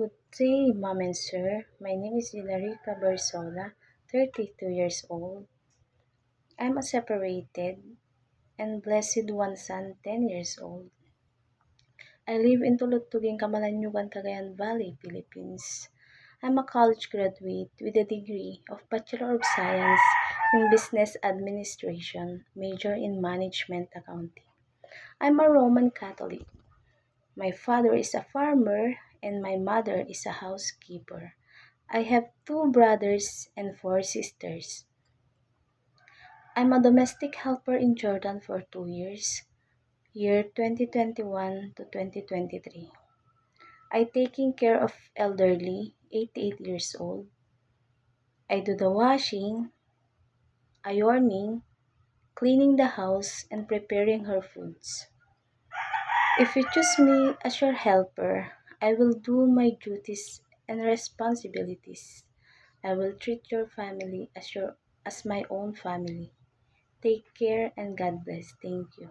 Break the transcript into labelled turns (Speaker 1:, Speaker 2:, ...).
Speaker 1: Good day, Mom and Sir. My name is Ilarica Bersola, 32 years old. I'm a separated and blessed one son, 10 years old. I live in Tulutuging, Camalanyugan, Cagayan Valley, Philippines. I'm a college graduate with a degree of Bachelor of Science in Business Administration, major in Management Accounting. I'm a Roman Catholic. My father is a farmer and my mother is a housekeeper. I have two brothers and four sisters. I'm a domestic helper in Jordan for 2 years, year 2021 to 2023. I taking care of elderly, 88 years old. I do the washing, ironing, cleaning the house, and preparing her foods. If you choose me as your helper, I will do my duties and responsibilities. I will treat your family as my own family. Take care and God bless. Thank you.